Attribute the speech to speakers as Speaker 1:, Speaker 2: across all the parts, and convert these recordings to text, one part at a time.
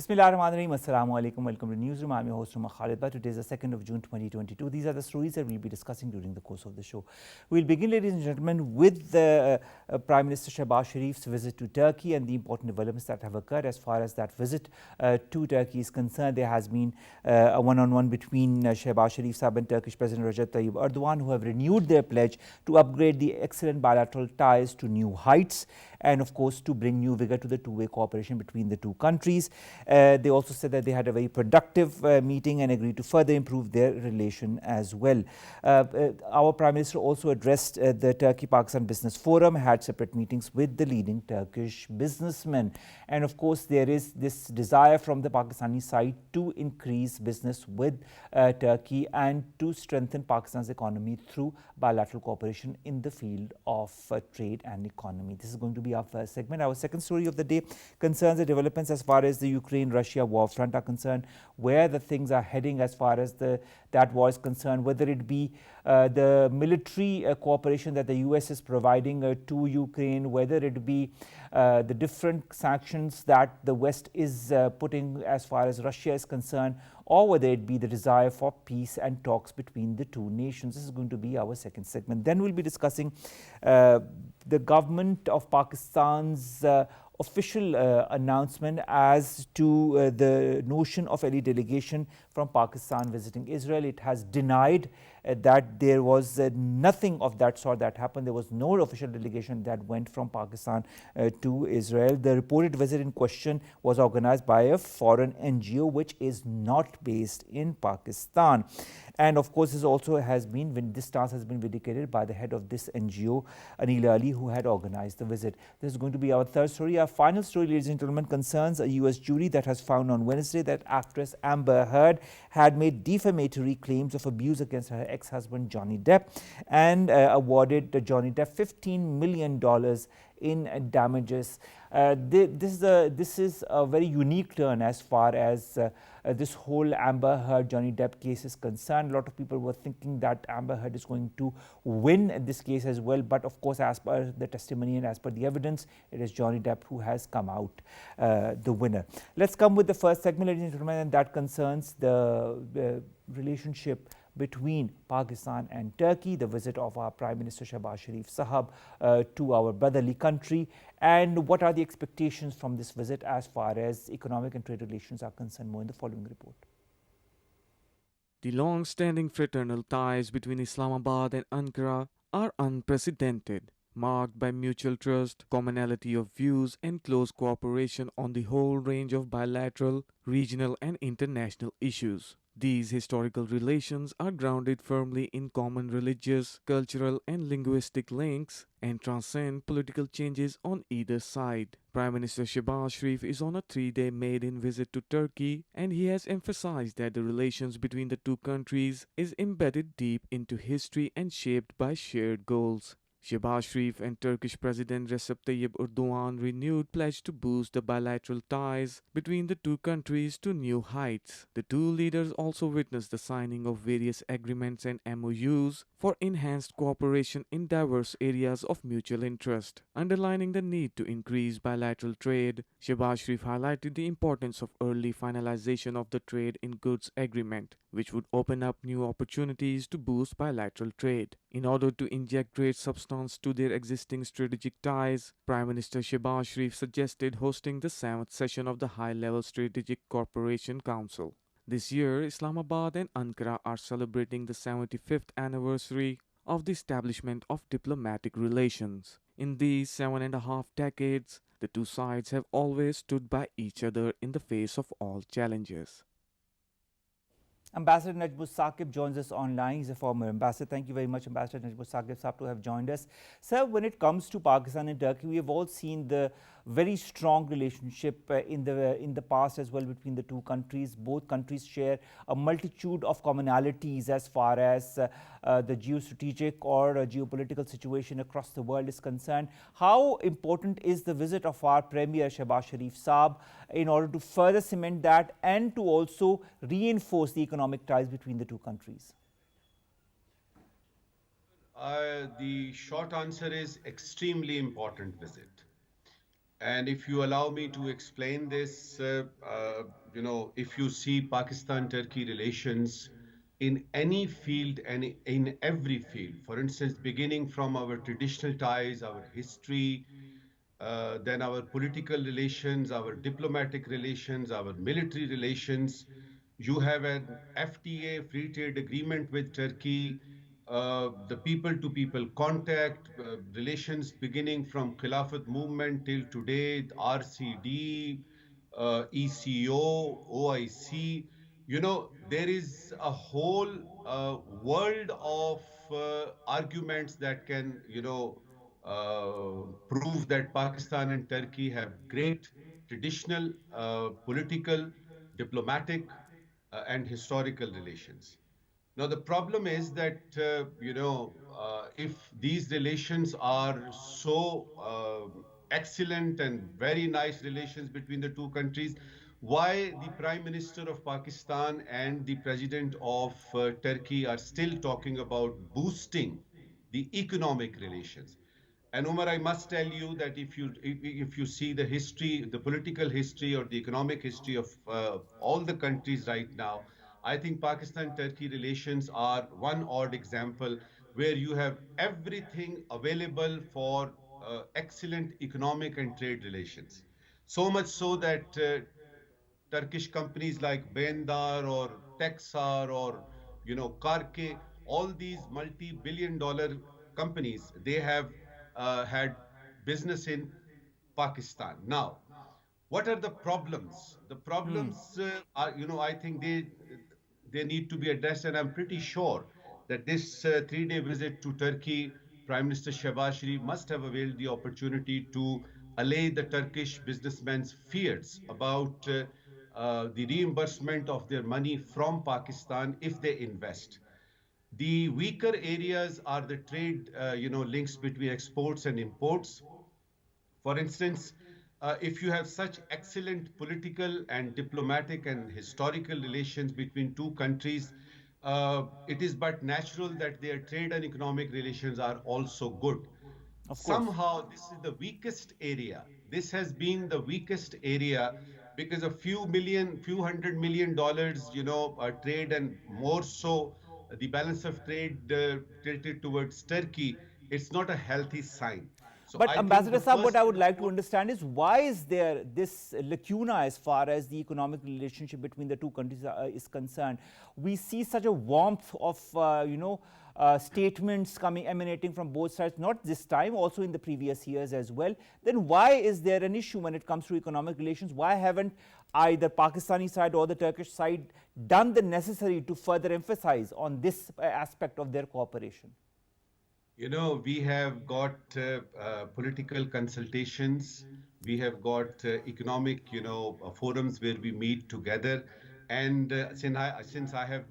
Speaker 1: Bismillahirrahmanirrahim. Assalamu alaikum. Welcome to NEWSROOM. I'm your host, Omar Khalid. Today is the 2nd of June 2022. These are the stories that we'll be discussing during the course of the show. We'll begin, ladies and gentlemen, with the Prime Minister Shahbaz Shareef's visit to Turkey and the important developments that have occurred as far as that visit to Turkey is concerned. There has been a one-on-one between Shahbaz Shareef Sahab and Turkish President Recep Tayyip Erdogan, who have renewed their pledge to upgrade the excellent bilateral ties to new heights and, of course, to bring new vigor to the two-way cooperation between the two countries. They also said that they had a very productive meeting and agreed to further improve their relation as well. Our Prime Minister also addressed the Turkey-Pakistan Business Forum, had separate meetings with the leading Turkish businessmen. And of course, there is this desire from the Pakistani side to increase business with Turkey and to strengthen Pakistan's economy through bilateral cooperation in the field of trade and economy. This is going to be our first segment. Our second story of the day concerns the developments as far as the Ukraine-Russia war front are concerned, where the things are heading as far as that war is concerned, whether it be the military cooperation that the US is providing to Ukraine, whether it be the different sanctions that the West is putting as far as Russia is concerned, or whether it be the desire for peace and talks between the two nations. This is going to be our second segment. Then we'll be discussing the government of Pakistan's official announcement as to the notion of any delegation from Pakistan visiting Israel. It has denied that there was nothing of that sort that happened. There was no official delegation that went from Pakistan to Israel. The reported visit in question was organized by a foreign NGO which is not based in Pakistan. And of course, this also has been, this stance has been vindicated by the head of this NGO, Anil Ali, who had organized the visit. This is going to be our third story. Our final story, ladies and gentlemen, concerns a US jury that has found on Wednesday that actress Amber Heard had made defamatory claims of abuse against her ex-husband Johnny Depp and awarded Johnny Depp $15 million in damages. This is a very unique turn as far as this whole Amber Heard Johnny Depp case is concerned. A lot of people were thinking that Amber Heard is going to win this case as well, but of course, as per the testimony and as per the evidence, it is Johnny Depp who has come out the winner. Let's come with the first segment, ladies and gentlemen, and that concerns the relationship between Pakistan and Turkey, the visit of our Prime Minister Shahbaz Shareef Sahab to our brotherly country, and what are the expectations from this visit as far as economic and trade relations are concerned. More in the following report.
Speaker 2: The long-standing fraternal ties between Islamabad and Ankara are unprecedented, marked by mutual trust, commonality of views, and close cooperation on the whole range of bilateral, regional, and international issues. These historical relations are grounded firmly in common religious, cultural, and linguistic links and transcend political changes on either side. Prime Minister Shahbaz Shareef is on a 3-day maiden visit to Turkey, and he has emphasized that the relations between the two countries is embedded deep into history and shaped by shared goals. Shahbaz Shareef and Turkish President Recep Tayyip Erdogan renewed pledge to boost the bilateral ties between the two countries to new heights. The two leaders also witnessed the signing of various agreements and MOUs for enhanced cooperation in diverse areas of mutual interest. Underlining the need to increase bilateral trade, Shahbaz Shareef highlighted the importance of early finalization of the trade in goods agreement, which would open up new opportunities to boost bilateral trade. In order to inject trade substance to their existing strategic ties, Prime Minister Shahbaz Shareef suggested hosting the 7th session of the High-Level Strategic Cooperation Council. This year, Islamabad and Ankara are celebrating the 75th anniversary of the establishment of diplomatic relations. In these 7.5 decades, the two sides have always stood by each other in the face of all challenges.
Speaker 1: Ambassador Najam Saqib joins us online. He's a former ambassador. Thank you very much, Ambassador Najam Saqib, to have joined us. Sir, when it comes to Pakistan and Turkey, we have all seen the very strong relationship in the past as well between the two countries. Both countries share a multitude of commonalities as far as the geostrategic or geopolitical situation across the world is concerned. How important is the visit of our Premier Shahbaz Shareef Saab in order to further cement that and to also reinforce the economic ties between the two countries?
Speaker 3: The short answer is extremely important visit. And if you allow me to explain this, if you see Pakistan-Turkey relations in any field and in every field, for instance, beginning from our traditional ties, our history, then our political relations, our diplomatic relations, our military relations. You have an FTA, free trade agreement with Turkey, the people to people contact, relations beginning from Khilafat movement till today, RCD, ECO, OIC. There is a whole world of arguments that can, prove that Pakistan and Turkey have great traditional, political, diplomatic, and historical relations. Now, the problem is that, if these relations are so excellent and very nice relations between the two countries, why the Prime Minister of Pakistan and the President of Turkey are still talking about boosting the economic relations? And Umar, I must tell you that if you see the history, the political history or the economic history of all the countries right now, I think Pakistan-Turkey relations are one odd example where you have everything available for excellent economic and trade relations. So much so that Turkish companies like Bendar or Texar or Karke, all these multi-billion-dollar companies, they have had business in Pakistan. Now, what are the problems? The problems are, I think they need to be addressed, and I'm pretty sure that this 3-day visit to Turkey, Prime Minister Shehbaz Shareef must have availed the opportunity to allay the Turkish businessmen's fears about the reimbursement of their money from Pakistan if they invest. The weaker areas are the trade, links between exports and imports. For instance, if you have such excellent political and diplomatic and historical relations between two countries, it is but natural that their trade and economic relations are also good.
Speaker 1: Of course.
Speaker 3: Somehow, this is the weakest area. This has been the weakest area because a few $100 million, trade, and more so the balance of trade tilted towards Turkey. It's not a healthy sign. So
Speaker 1: But
Speaker 3: I think
Speaker 1: Ambassador
Speaker 3: the
Speaker 1: Saab, what
Speaker 3: first
Speaker 1: I
Speaker 3: and
Speaker 1: would
Speaker 3: the
Speaker 1: like to
Speaker 3: foremost.
Speaker 1: understand is why is there this lacuna as far as the economic relationship between the two countries is concerned? We see such a warmth of, statements coming emanating from both sides, not this time, also in the previous years as well. Then why is there an issue when it comes to economic relations? Why haven't either Pakistani side or the Turkish side done the necessary to further emphasize on this aspect of their cooperation?
Speaker 3: We have got political consultations. We have got economic, forums where we meet together. And since I have,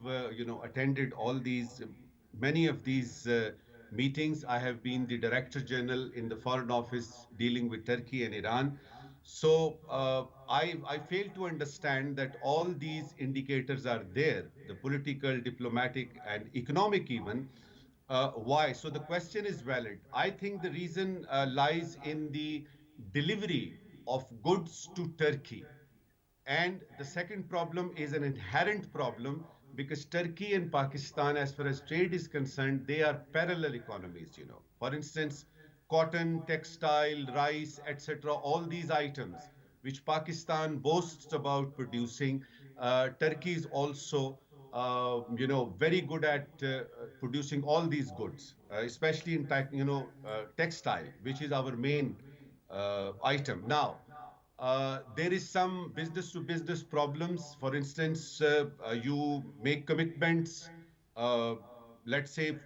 Speaker 3: attended all these, many of these meetings, I have been the Director General in the Foreign Office dealing with Turkey and Iran. So I fail to understand that all these indicators are there, the political, diplomatic, and economic even. Why? So the question is valid. I think the reason lies in the delivery of goods to Turkey. And the second problem is an inherent problem because Turkey and Pakistan, as far as trade is concerned, they are parallel economies. For instance, cotton, textile, rice, etc., all these items which Pakistan boasts about producing, Turkey is also, very good at producing all these goods, especially in, textile, which is our main item. Now, there is some business to business problems. For instance, you make commitments. Uh, let's say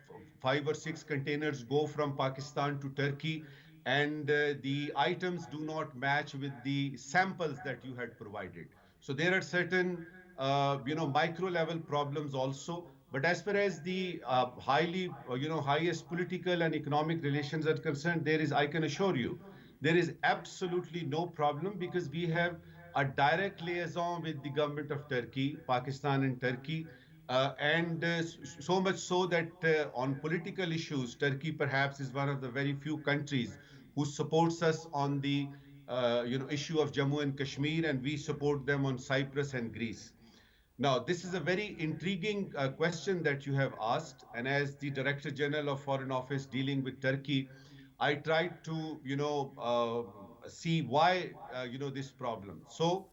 Speaker 3: 5 or 6 containers go from Pakistan to Turkey, and the items do not match with the samples that you had provided. So there are certain, micro level problems also. But as far as the highest political and economic relations are concerned, I can assure you, there is absolutely no problem because we have a direct liaison with the government of Turkey, Pakistan, and Turkey. And so much so that on political issues, Turkey perhaps is one of the very few countries who supports us on the issue of Jammu and Kashmir, and we support them on Cyprus and Greece. Now, this is a very intriguing question that you have asked, and as the Director General of Foreign Office dealing with Turkey, I tried to, see why, this problem. So,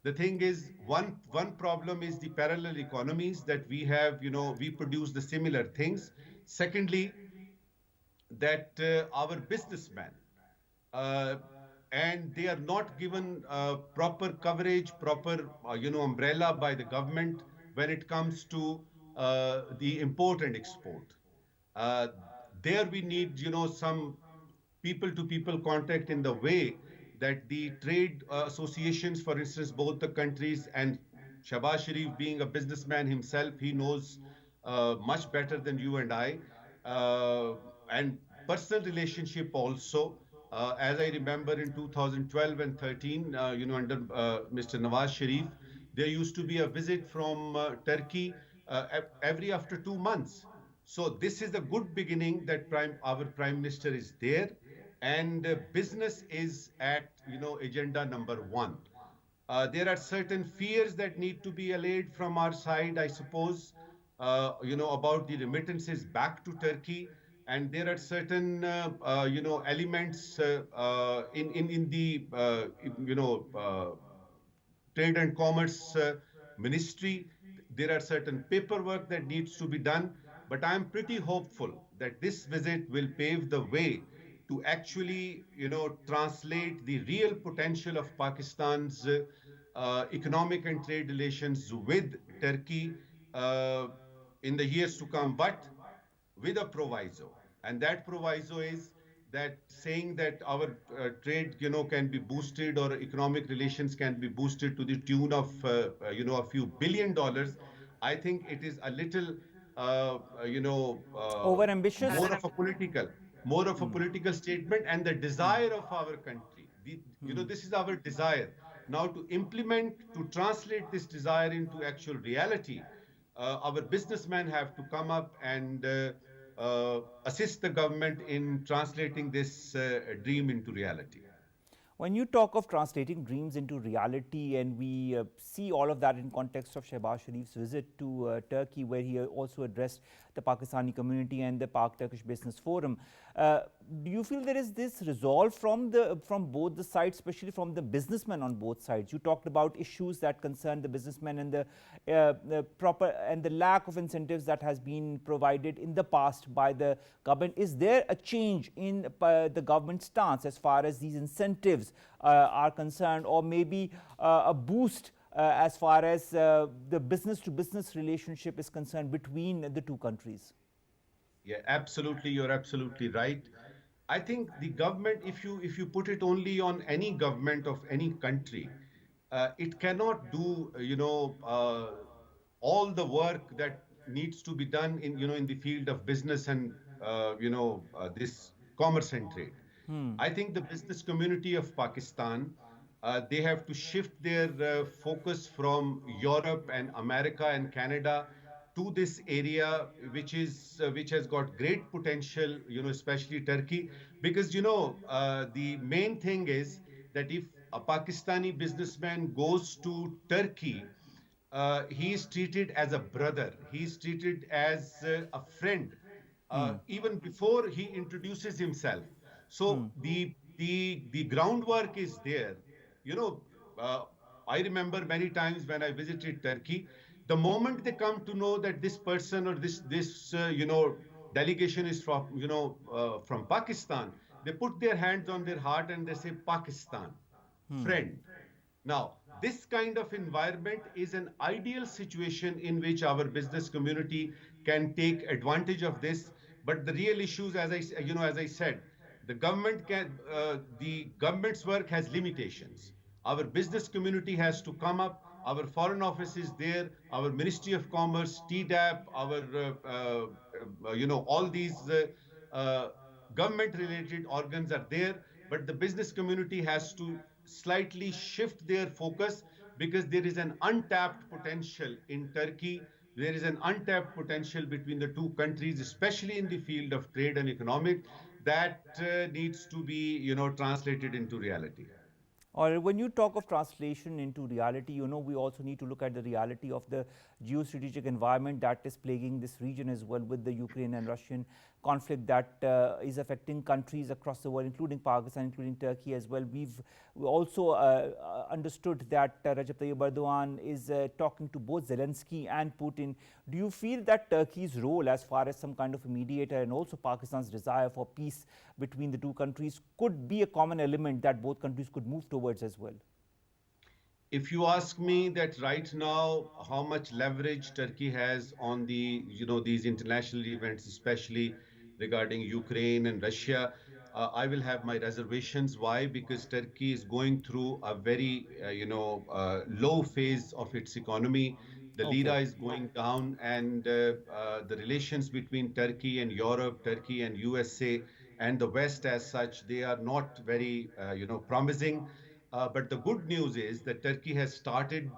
Speaker 3: the thing is, one problem is the parallel economies that we have. We produce the similar things. Secondly, that our businessmen uh, and they are not given proper coverage, proper umbrella by the government when it comes to the import and export. Uh, there we need some people to people contact in the way that the trade associations, for instance, both the countries, and Shahbaz Shareef being a businessman himself, he knows much better than you and I. Uh, and personal relationship also. As I remember in 2012 and 13, under Mr. Nawaz Sharif, there used to be a visit from Turkey every after 2 months. So this is a good beginning that our Prime Minister is there, and business is at agenda number one. There are certain fears that need to be allayed from our side, I suppose, about the remittances back to Turkey, and there are certain, elements in the, Trade and Commerce Ministry. There are certain paperwork that needs to be done, but I'm pretty hopeful that this visit will pave the way to actually, translate the real potential of Pakistan's economic and trade relations with Turkey uh, in the years to come, but with a proviso. And that proviso is that saying that our trade, can be boosted, or economic relations can be boosted to the tune of, a few $1 billion. I think it is a little,
Speaker 1: Over ambitious?
Speaker 3: more of a political, more of a political statement, and the desire of our country. This is our desire. Now, to implement, to translate this desire into actual reality, our businessmen have to come up and assist the government in translating this dream into reality.
Speaker 1: When you talk of translating dreams into reality, and we see all of that in context of Shehbaz Sharif's visit to Turkey, where he also addressed the Pakistani community and the Pak-Turkish Business Forum, do you feel there is this resolve from both the sides, especially from the businessmen on both sides? You talked about issues that concern the businessmen and the proper and the lack of incentives that has been provided in the past by the government. Is there a change in the government stance as far as these incentives are concerned, or maybe a boost as far as the business to business relationship is concerned between the two countries?
Speaker 3: Yeah, absolutely. You're absolutely right. I think the government, if you put it only on any government of any country, it cannot do all the work that needs to be done in the field of business and this commerce and trade. I think the business community of Pakistan, they have to shift their focus from Europe and America and Canada to this area, which has got great potential, especially Turkey, because the main thing is that if a Pakistani businessman goes to Turkey, he is treated as a brother. He is treated as a friend, even before he introduces himself. So the groundwork is there. You know, uh, I remember many times when I visited Turkey, the moment they come to know that this person or this delegation is from Pakistan, they put their hands on their heart and they say Pakistan, friend. Now, this kind of environment is an ideal situation in which our business community can take advantage of this. But the real issues, as I said, the government's work has limitations. Our business community has to come up. Our foreign office is there. Our Ministry of Commerce, TDAP, our, all these uh, government-related organs are there, but the business community has to slightly shift their focus because there is an untapped potential in Turkey. There is an untapped potential between the two countries, especially in the field of trade and economic, that needs to be, translated into reality.
Speaker 1: Or when you talk of translation into reality, we also need to look at the reality of the geostrategic environment that is plaguing this region as well, with the Ukraine and Russian conflict that is affecting countries across the world, including Pakistan, including Turkey as well. We've also understood that Recep Tayyip Erdogan is talking to both Zelensky and Putin. Do you feel that Turkey's role as far as some kind of a mediator, and also Pakistan's desire for peace between the two countries, could be a common element that both countries could move towards as well?
Speaker 3: If you ask me that right now, how much leverage Turkey has on these international events, especially regarding Ukraine and Russia, I will have my reservations. Why? Because Turkey is going through a very, low phase of its economy. The
Speaker 1: Okay.
Speaker 3: lira is going down, and the relations between Turkey and Europe, Turkey and USA, and the West as such, they are not very, promising. But the good news is that Turkey has started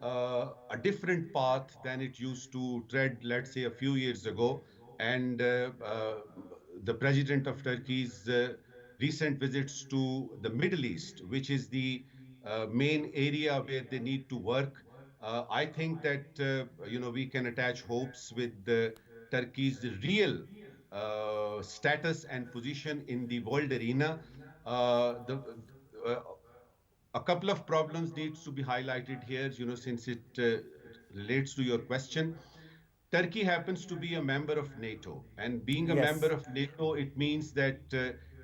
Speaker 3: a different path than it used to tread, let's say, a few years ago. And the president of Turkey's recent visits to the Middle East, which is the main area where they need to work, I think that we can attach hopes with Turkey's real status and position in the world arena. The uh, a couple of problems needs to be highlighted here, since it relates to your question. Turkey happens to be a member of NATO, and being a member
Speaker 1: Yes.
Speaker 3: of NATO, it means that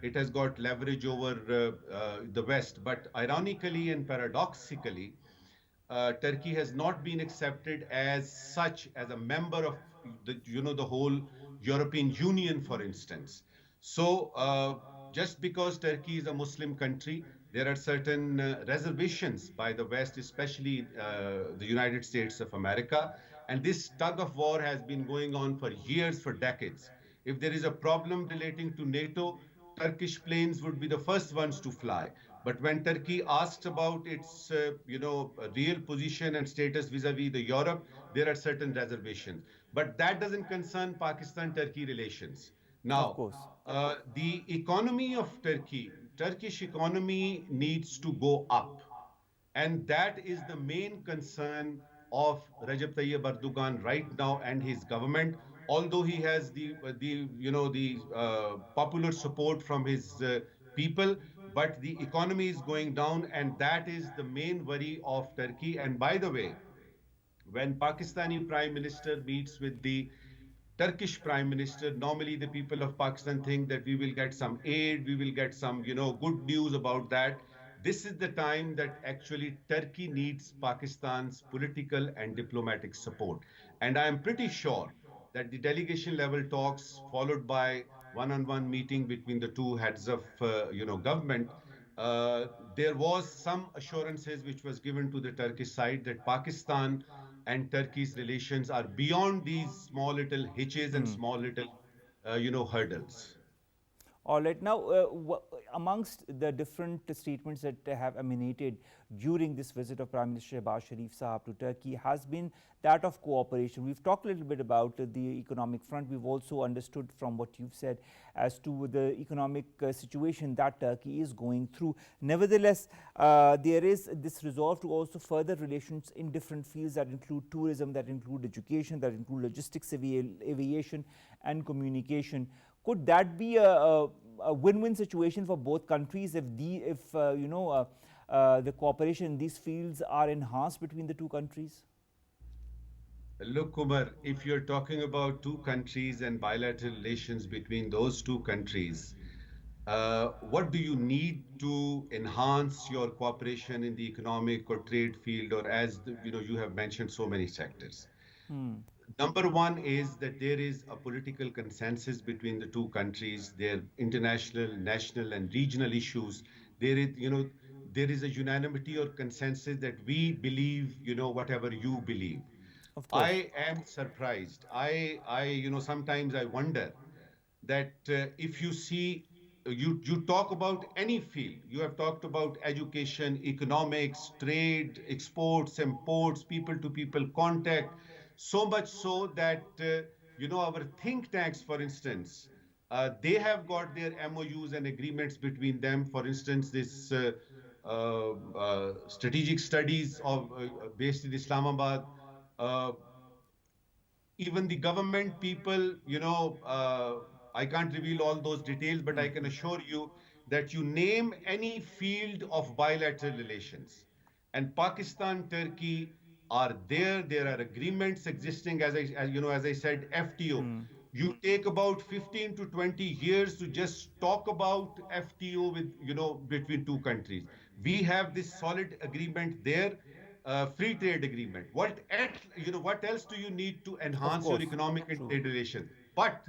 Speaker 3: it has got leverage over the West. But ironically and paradoxically, Turkey has not been accepted as such as a member of the whole European Union, for instance. So just because Turkey is a Muslim country, there are certain reservations by the West, especially the United States of America, and this tug of war has been going on for years, for decades. If there is a problem relating to NATO, Turkish planes would be the first ones to fly. But when Turkey asks about its, real position and status vis-a-vis the Europe, there are certain reservations. But that doesn't concern Pakistan-Turkey relations.
Speaker 1: Of
Speaker 3: Now,
Speaker 1: course.
Speaker 3: the economy of Turkey, Turkish economy needs to go up. And that is the main concern of Recep Tayyip Erdogan right now and his government. Although he has the popular support from his people, but the economy is going down, and that is the main worry of Turkey. And by the way, when Pakistani Prime Minister meets with the Turkish Prime Minister, normally the people of Pakistan think that we will get some aid, we will get some, good news about that. This is the time that actually Turkey needs Pakistan's political and diplomatic support. And I am pretty sure that the delegation level talks, followed by one-on-one meeting between the two heads of, government, uh, there was some assurances which was given to the Turkish side that Pakistan and Turkey's relations are beyond these small little hitches and small little, hurdles.
Speaker 1: All right. Now, amongst the different statements that have emanated during this visit of Prime Minister Shehbaz Shareef Sahab to Turkey has been that of cooperation. We've talked a little bit about the economic front. We've also understood from what you've said as to the economic situation that Turkey is going through. Nevertheless, there is this resolve to also further relations in different fields that include tourism, that include education, that include logistics, aviation, and communication. Could that be a win-win situation for both countries if the cooperation in these fields are enhanced between the two countries?
Speaker 3: Look, Umar, if you're talking about two countries and bilateral relations between those two countries, what do you need to enhance your cooperation in the economic or trade field, or as you have mentioned so many sectors? Number one is that there is a political consensus between the two countries, their international, national, and regional issues. There is a unanimity or consensus that we believe, whatever you believe.
Speaker 1: Of course.
Speaker 3: I am surprised. Sometimes I wonder that if you see, you talk about any field, you have talked about education, economics, trade, exports, imports, people to people contact, so much so that our think tanks, for instance, they have got their MOUs and agreements between them. For instance, this strategic studies of based in Islamabad. Uh, Even the government people, I can't reveal all those details, but I can assure you that you name any field of bilateral relations, and Pakistan, Turkey are there. There are agreements existing, as I said, FTO. You take about 15 to 20 years to just talk about FTO between two countries. We have this solid agreement there, free trade agreement. What else do you need to
Speaker 1: Of
Speaker 3: enhance your
Speaker 1: course,
Speaker 3: economic and
Speaker 1: true.
Speaker 3: trade relations? But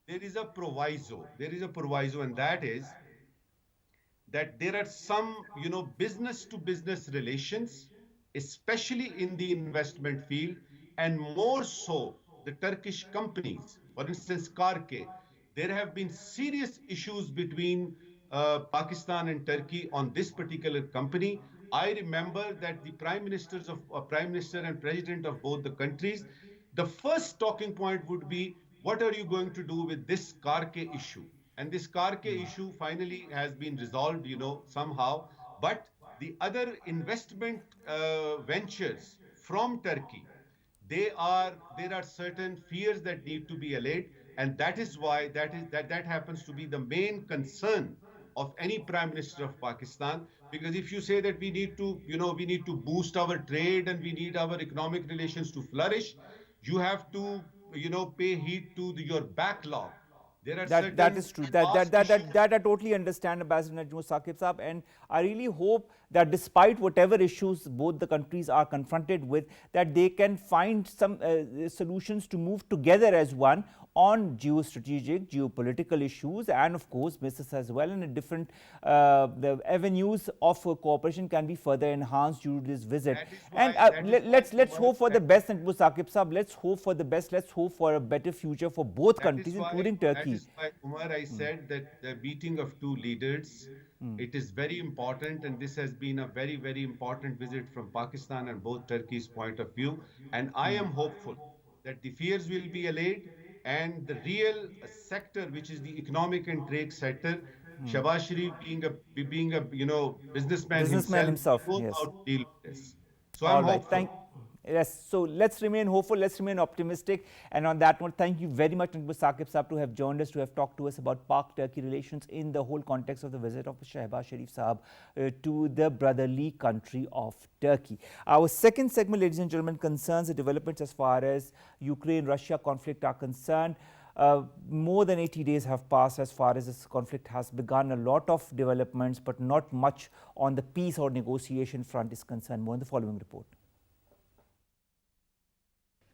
Speaker 3: there is a proviso. There is a proviso, and that is that there are some, business to business relations, especially in the investment field, and more so the Turkish companies. For instance, Karke, there have been serious issues between Pakistan and Turkey on this particular company. I remember that the prime minister and president of both the countries, the first talking point would be, what are you going to do with this Karke issue? And this Karke issue finally has been resolved, somehow. But the other investment ventures from Turkey, there are certain fears that need to be allayed, and that is why that happens to be the main concern of any prime minister of Pakistan. Because if you say that we need to boost our trade and we need our economic relations to flourish, you have to pay heed to your backlog. There are
Speaker 1: That
Speaker 3: certain
Speaker 1: is true. That that
Speaker 3: past
Speaker 1: that
Speaker 3: issues.
Speaker 1: that, that I totally understand, Ambassador Najam Saqib Saab, and I really hope that despite whatever issues both the countries are confronted with, that they can find some solutions to move together as one on geostrategic, geopolitical issues, and of course business as well. And different the avenues of cooperation can be further enhanced due to this visit.
Speaker 3: That is
Speaker 1: And
Speaker 3: why, that is why,
Speaker 1: let's
Speaker 3: Umar,
Speaker 1: hope for the best, Najam Saqib Saab. Let's hope for the best. Let's hope for a better future for both
Speaker 3: that is
Speaker 1: countries,
Speaker 3: why,
Speaker 1: including
Speaker 3: that
Speaker 1: Turkey.
Speaker 3: is why, Umar, I said that the meeting of two leaders, it is very important, and this has been a very, very important visit from Pakistan and both Turkey's point of view. And I am hopeful that the fears will be allayed, and the real sector, which is the economic and trade sector, Shahbaz Shareef being a businessman
Speaker 1: Businessman
Speaker 3: himself,
Speaker 1: himself,
Speaker 3: knows
Speaker 1: yes.
Speaker 3: how to deal with this. So I'm
Speaker 1: All right,
Speaker 3: hopeful.
Speaker 1: yes, so let's remain hopeful, let's remain optimistic. And on that note, thank you very much, Najam Saqib Saab, to have joined us, to have talked to us about PAK-TURKEY relations in the whole context of the visit of Shahbaz Shareef Saab to the brotherly country of Turkey. Our second segment, ladies and gentlemen, concerns the developments as far as Ukraine-Russia conflict are concerned. More than 80 days have passed as far as this conflict has begun. A lot of developments, but not much on the peace or negotiation front is concerned. More in the following report.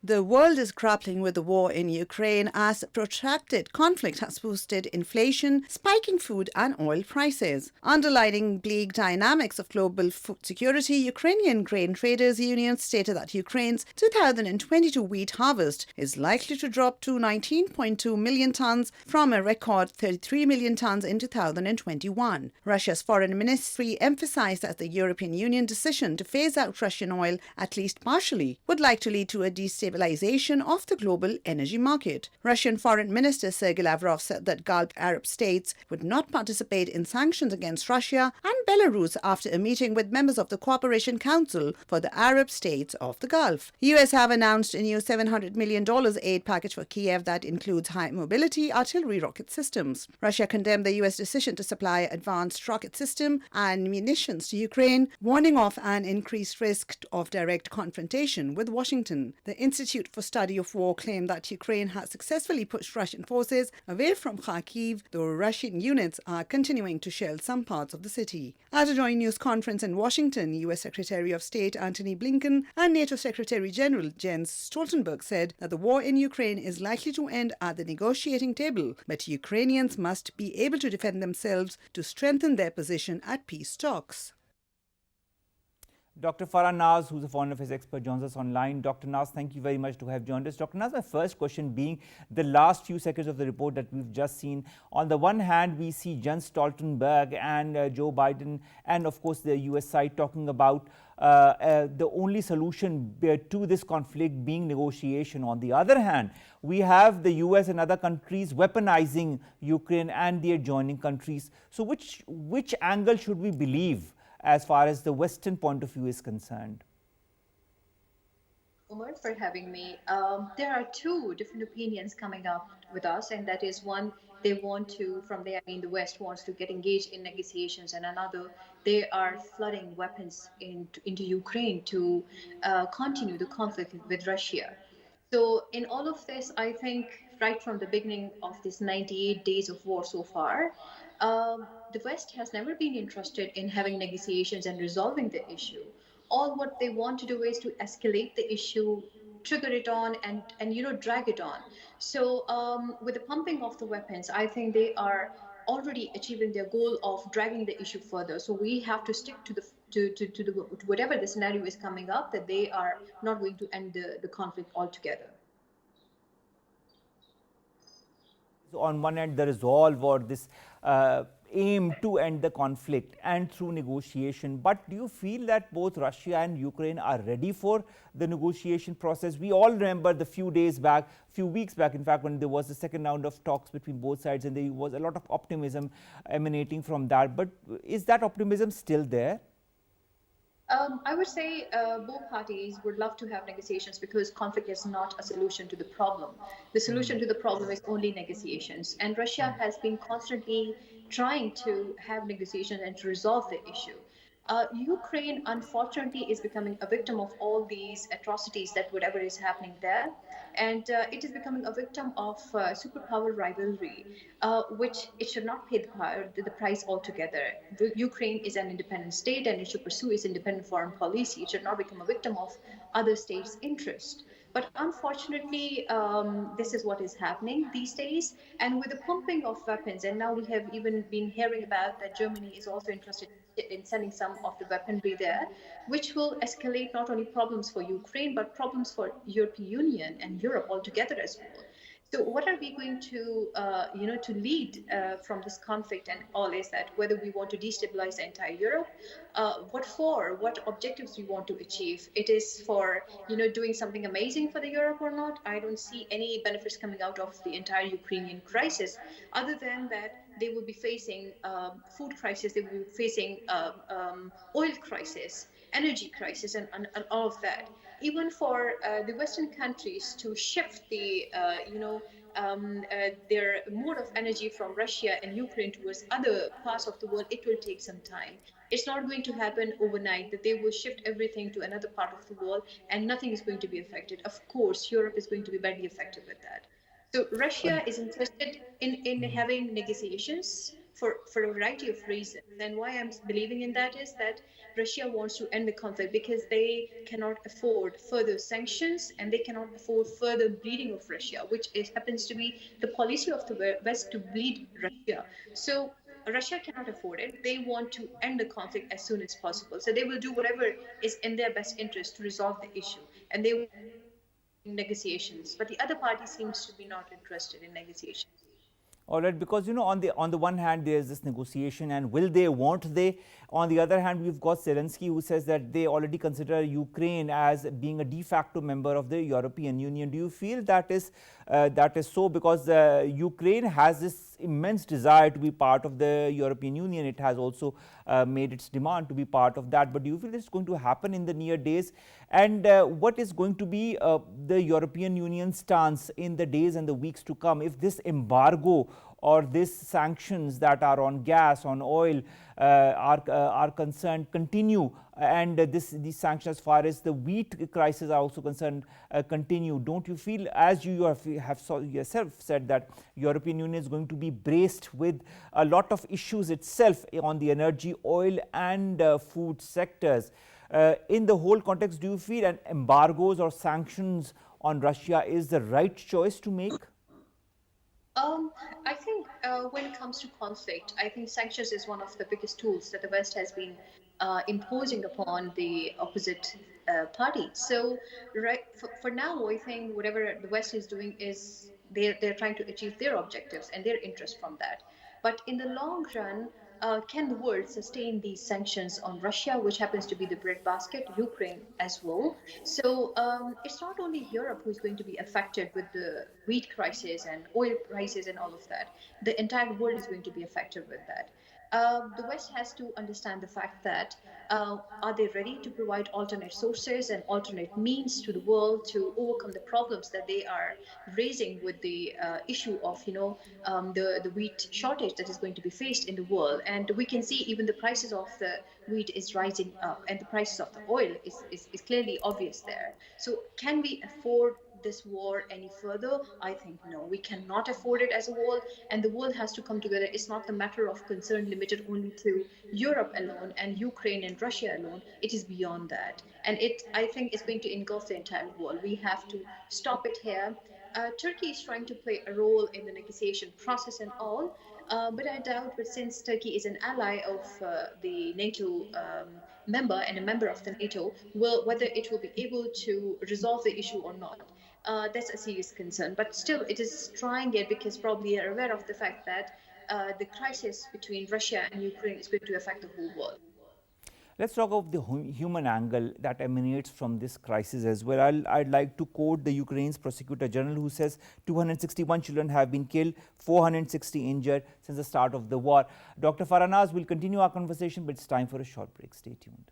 Speaker 4: The world is grappling with the war in Ukraine as protracted conflict has boosted inflation, spiking food and oil prices. Underlining bleak dynamics of global food security, Ukrainian Grain Traders Union stated that Ukraine's 2022 wheat harvest is likely to drop to 19.2 million tons from a record 33 million tons in 2021. Russia's foreign ministry emphasized that the European Union decision to phase out Russian oil, at least partially, would likely lead to a destabilization of the global energy market. Russian Foreign Minister Sergei Lavrov said that Gulf Arab states would not participate in sanctions against Russia and Belarus after a meeting with members of the Cooperation Council for the Arab states of the Gulf. US have announced a new $700 million aid package for Kiev that includes high-mobility artillery rocket systems. Russia condemned the US decision to supply advanced rocket system and munitions to Ukraine, warning of an increased risk of direct confrontation with Washington. The Institute for Study of War claimed that Ukraine has successfully pushed Russian forces away from Kharkiv, though Russian units are continuing to shell some parts of the city. At a joint news conference in Washington, U.S. Secretary of State Antony Blinken and NATO Secretary General Jens Stoltenberg said that the war in Ukraine is likely to end at the negotiating table, but Ukrainians must be able to defend themselves to strengthen their position at peace talks.
Speaker 1: Dr. Farah Naz, who's a foreign affairs expert, joins us online. Dr. Naz, thank you very much to have joined us. Dr. Naz, my first question being the last few seconds of the report that we've just seen. On the one hand, we see Jens Stoltenberg and Joe Biden and, of course, the US side talking about the only solution to this conflict being negotiation. On the other hand, we have the US and other countries weaponizing Ukraine and the adjoining countries. So which angle should we believe as far as the Western point of view is concerned?
Speaker 5: Omar, for having me. There are two different opinions coming up with us, and that is one, they want to, from there, I mean, the West wants to get engaged in negotiations, and another, they are flooding weapons into Ukraine to continue the conflict with Russia. So, in all of this, I think right from the beginning of this 98 days of war so far, the West has never been interested in having negotiations and resolving the issue. All what they want to do is to escalate the issue, trigger it on, and drag it on. So with the pumping of the weapons, I think they are already achieving their goal of dragging the issue further. So we have to stick to the to whatever the scenario is coming up, that they are not going to end the conflict altogether.
Speaker 1: On one hand, the resolve or this aim to end the conflict and through negotiation. But do you feel that both Russia and Ukraine are ready for the negotiation process? We all remember the few weeks back, in fact, when there was the second round of talks between both sides, and there was a lot of optimism emanating from that. But is that optimism still there?
Speaker 5: I would say both parties would love to have negotiations, because conflict is not a solution to the problem. The solution to the problem is only negotiations. And Russia has been constantly trying to have negotiations and to resolve the issue. Ukraine, unfortunately, is becoming a victim of all these atrocities, that whatever is happening there. And it is becoming a victim of superpower rivalry, which it should not pay the price altogether. Ukraine is an independent state, and it should pursue its independent foreign policy. It should not become a victim of other states' interest. But unfortunately, this is what is happening these days. And with the pumping of weapons, and now we have even been hearing about that Germany is also interested in sending some of the weaponry there, which will escalate not only problems for Ukraine, but problems for European Union and Europe altogether as well. So what are we going to, to lead from this conflict and all, is that whether we want to destabilize the entire Europe, what objectives we want to achieve. It is for, doing something amazing for the Europe or not. I don't see any benefits coming out of the entire Ukrainian crisis, other than that they will be facing food crisis, they will be facing oil crisis, energy crisis, and all of that. Even for the Western countries to shift their mode of energy from Russia and Ukraine towards other parts of the world, it will take some time. It's not going to happen overnight, that they will shift everything to another part of the world and nothing is going to be affected. Of course, Europe is going to be badly affected with that. So Russia is interested in having negotiations for a variety of reasons. And why I'm believing in that is that Russia wants to end the conflict, because they cannot afford further sanctions and they cannot afford further bleeding of Russia, which happens to be the policy of the West, to bleed Russia. So Russia cannot afford it. They want to end the conflict as soon as possible. So they will do whatever is in their best interest to resolve the issue. And they will negotiations, but the other party seems to be not interested in negotiations.
Speaker 1: All right, because on the one hand there is this negotiation, and will they, won't they? On the other hand, we've got Zelensky, who says that they already consider Ukraine as being a de facto member of the European Union. Do you feel that is so? Because Ukraine has this immense desire to be part of the European Union. It has also made its demand to be part of that. But do you feel it's going to happen in the near days? And what is going to be the European Union stance in the days and the weeks to come if this embargo or these sanctions that are on gas, on oil are concerned continue, and these sanctions as far as the wheat crisis are also concerned continue? Don't you feel, as you have yourself said, that European Union is going to be braced with a lot of issues itself on the energy, oil and food sectors? In the whole context, do you feel an embargoes or sanctions on Russia is the right choice to make?
Speaker 5: I think when it comes to conflict, I think sanctions is one of the biggest tools that the West has been imposing upon the opposite party. So for now, I think whatever the West is doing is they're trying to achieve their objectives and their interest from that. But in the long run, can the world sustain these sanctions on Russia, which happens to be the breadbasket, Ukraine as well? So it's not only Europe who's going to be affected with the wheat crisis and oil prices and all of that. The entire world is going to be affected with that. The West has to understand the fact that are they ready to provide alternate sources and alternate means to the world to overcome the problems that they are raising with the issue of, the wheat shortage that is going to be faced in the world. And we can see even the prices of the wheat is rising up, and the prices of the oil is clearly obvious there. So can we afford this war any further? I think no, we cannot afford it as a world, and the world has to come together. It's not a matter of concern limited only to Europe alone and Ukraine and Russia alone. It is beyond that, and I think it's going to engulf the entire world. We have to stop it here. Turkey is trying to play a role in the negotiation process and all, but I doubt. But since Turkey is an ally of the NATO member and a member of the NATO, whether it will be able to resolve the issue or not, that's a serious concern. But still, it is trying it because probably they're aware of the fact that the crisis between Russia and Ukraine is going to affect the whole world.
Speaker 1: Let's talk of the human angle that emanates from this crisis as well. I'd like to quote the Ukraine's prosecutor general, who says 261 children have been killed, 460 injured since the start of the war. Dr. Farah will continue our conversation, but it's time for a short break. Stay tuned.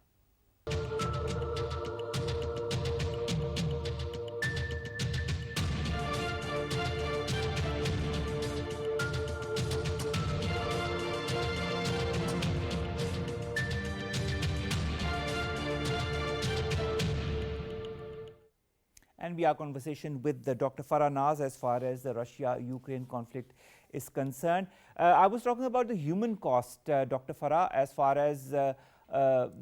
Speaker 1: And we are conversation with the Dr. Farah as far as the Russia-Ukraine conflict is concerned. I was talking about the human cost, Dr. Farah, as far as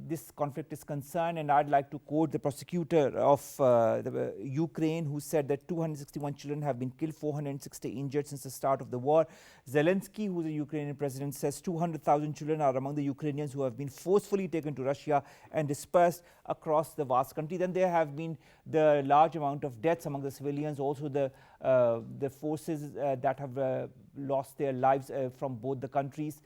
Speaker 1: this conflict is concerned, and I'd like to quote the prosecutor of the Ukraine, who said that 261 children have been killed, 460 injured since the start of the war. Zelensky, who is the Ukrainian president, says 200,000 children are among the Ukrainians who have been forcefully taken to Russia and dispersed across the vast country. Then there have been the large amount of deaths among the civilians, also the forces that have lost their lives from both the countries.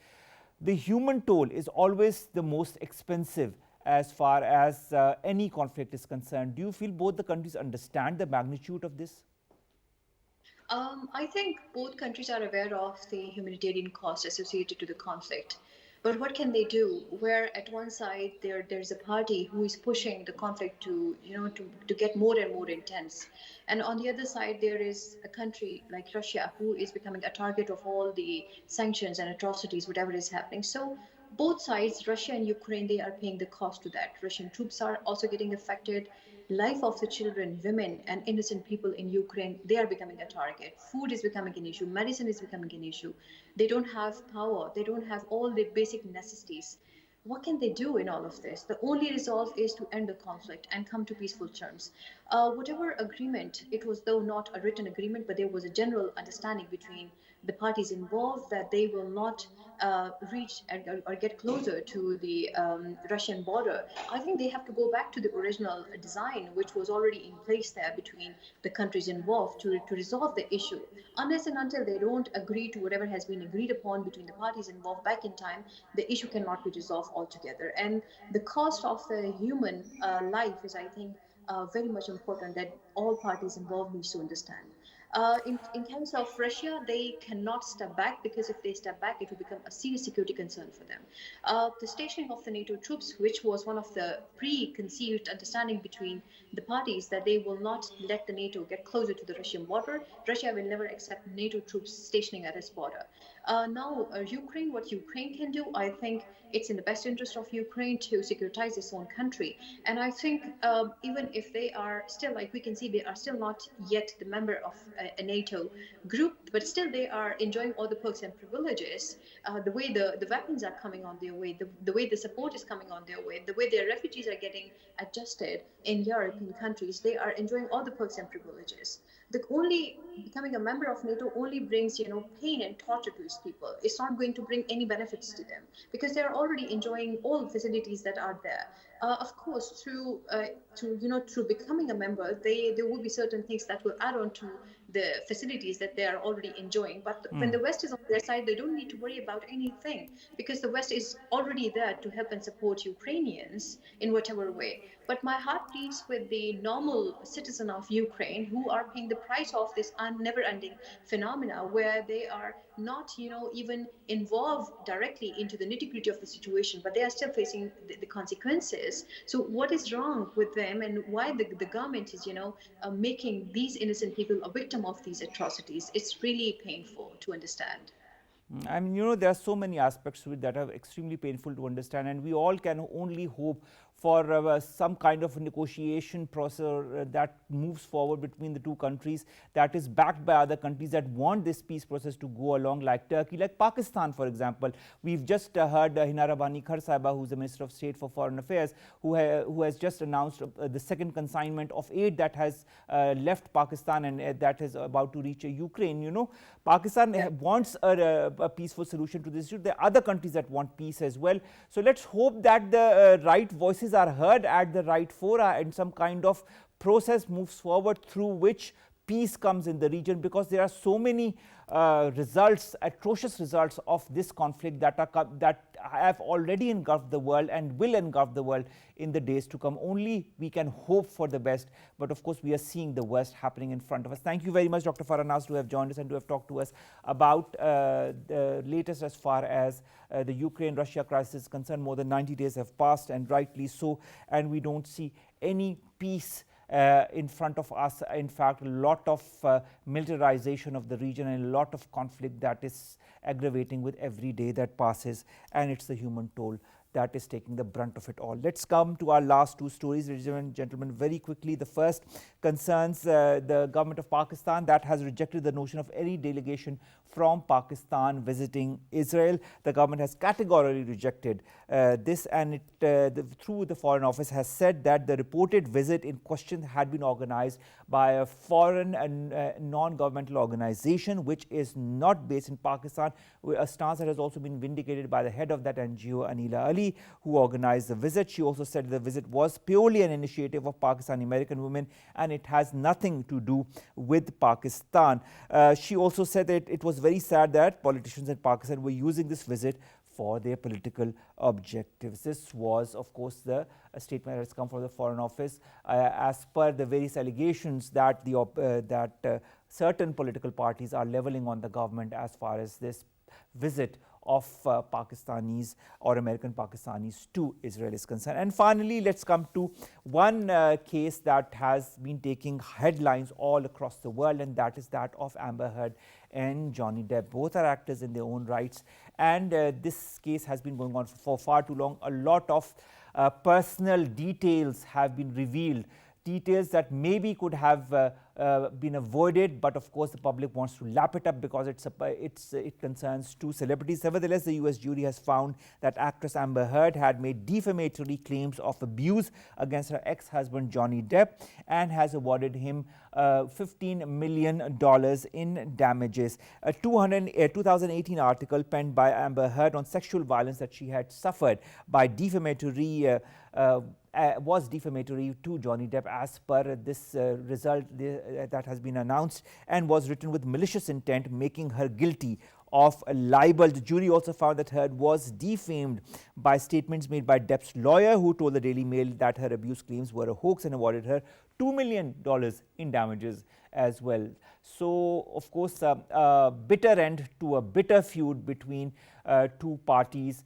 Speaker 1: The human toll is always the most expensive as far as any conflict is concerned. Do you feel both the countries understand the magnitude of this?
Speaker 5: I think both countries are aware of the humanitarian costs associated to the conflict. But what can they do? Where at one side there's a party who is pushing the conflict to get more and more intense, and on the other side there is a country like Russia who is becoming a target of all the sanctions and atrocities, whatever is happening. So both sides, Russia and Ukraine, they are paying the cost to that. Russian troops are also getting affected. Life of the children, women, and innocent people in Ukraine, they are becoming a target. Food is becoming an issue. Medicine is becoming an issue. They don't have power. They don't have all the basic necessities. What can they do in all of this? The only resolve is to end the conflict and come to peaceful terms. Whatever agreement, it was though not a written agreement, but there was a general understanding between the parties involved that they will not reach or get closer to the Russian border. I think they have to go back to the original design, which was already in place there between the countries involved to resolve the issue. Unless and until they don't agree to whatever has been agreed upon between the parties involved back in time, the issue cannot be resolved altogether. And the cost of the human life is, I think, very much important that all parties involved needs to understand. In terms of Russia, they cannot step back, because if they step back, it will become a serious security concern for them. The stationing of the NATO troops, which was one of the preconceived understanding between the parties, that they will not let the NATO get closer to the Russian border. Russia will never accept NATO troops stationing at its border. Now, Ukraine, what Ukraine can do, I think it's in the best interest of Ukraine to securitize its own country. And I think even if they are still, like we can see, they are still not yet the member of a NATO group, but still they are enjoying all the perks and privileges. The way the weapons are coming on their way, the way the support is coming on their way, the way their refugees are getting adjusted in European countries, they are enjoying all the perks and privileges. The only becoming a member of NATO only brings, pain and torture to its people. It's not going to bring any benefits to them, because they are already enjoying all the facilities that are there. Of course, through becoming a member, there will be certain things that will add on to the facilities that they are already enjoying. But when the West is on their side, they don't need to worry about anything, because the West is already there to help and support Ukrainians in whatever way. But my heart bleeds with the normal citizen of Ukraine who are paying the price of this never-ending phenomena, where they are not, even involved directly into the nitty-gritty of the situation, but they are still facing the consequences. So what is wrong with them, and why the government is, making these innocent people a victim of these atrocities? It's really painful to understand.
Speaker 1: I mean, there are so many aspects to it that are extremely painful to understand, and we all can only hope for some kind of a negotiation process that moves forward between the two countries, that is backed by other countries that want this peace process to go along, like Turkey, like Pakistan, for example. We've just heard Hina Rabbani Khar Sahiba, who's the Minister of State for Foreign Affairs, who has just announced the second consignment of aid that has left Pakistan, and that is about to reach Ukraine. Pakistan wants a peaceful solution to this issue. There are other countries that want peace as well. So let's hope that the right voices are heard at the right fora, and some kind of process moves forward through which peace comes in the region, because there are so many atrocious results of this conflict that have already engulfed the world and will engulf the world in the days to come. Only we can hope for the best, but of course we are seeing the worst happening in front of us. Thank you very much, Dr. Farah, to have joined us and to have talked to us about the latest as far as the Ukraine-Russia crisis is concerned. More than 90 days have passed, and rightly so, and we don't see any peace in front of us. In fact, a lot of militarization of the region and a lot of conflict that is aggravating with every day that passes, and it's the human toll that is taking the brunt of it all. Let's come to our last two stories, ladies and gentlemen, very quickly. The first concerns the government of Pakistan, that has rejected the notion of any delegation from Pakistan visiting Israel. The government has categorically rejected this, and through the Foreign Office has said that the reported visit in question had been organized by a foreign and non-governmental organization which is not based in Pakistan, a stance that has also been vindicated by the head of that NGO, Anila Ali, who organized the visit. She also said the visit was purely an initiative of Pakistani American women, and it has nothing to do with Pakistan. She also said that it was very sad that politicians in Pakistan were using this visit for their political objectives. This was, of course, the statement that has come from the Foreign Office as per the various allegations that certain political parties are levelling on the government as far as this visit of Pakistanis or American Pakistanis to Israel is concerned. And finally, let's come to one case that has been taking headlines all across the world, and that is that of Amber Heard and Johnny Depp. Both are actors in their own rights, and this case has been going on for far too long. A lot of personal details have been revealed, details that maybe could have been avoided, but of course the public wants to lap it up because it concerns two celebrities. Nevertheless, the US jury has found that actress Amber Heard had made defamatory claims of abuse against her ex-husband Johnny Depp and has awarded him $15 million in damages. A 2018 article penned by Amber Heard on sexual violence that she had suffered by defamatory was defamatory to Johnny Depp as per this result that has been announced, and was written with malicious intent, making her guilty of libel. The jury also found that Heard was defamed by statements made by Depp's lawyer, who told the Daily Mail that her abuse claims were a hoax, and awarded her $2 million in damages as well. So, of course, a bitter end to a bitter feud between two parties,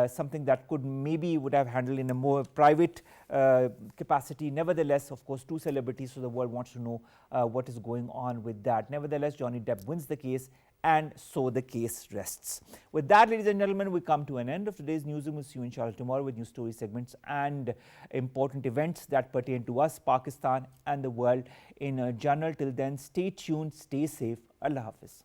Speaker 1: something that maybe would have handled in a more private capacity. Nevertheless, of course, two celebrities, so the world wants to know what is going on with that. Nevertheless, Johnny Depp wins the case, and so the case rests. With that, ladies and gentlemen, we come to an end of today's newsroom. We'll see you inshallah tomorrow with news story segments and important events that pertain to us, Pakistan and the world in general. Till then, stay tuned, stay safe. Allah Hafiz.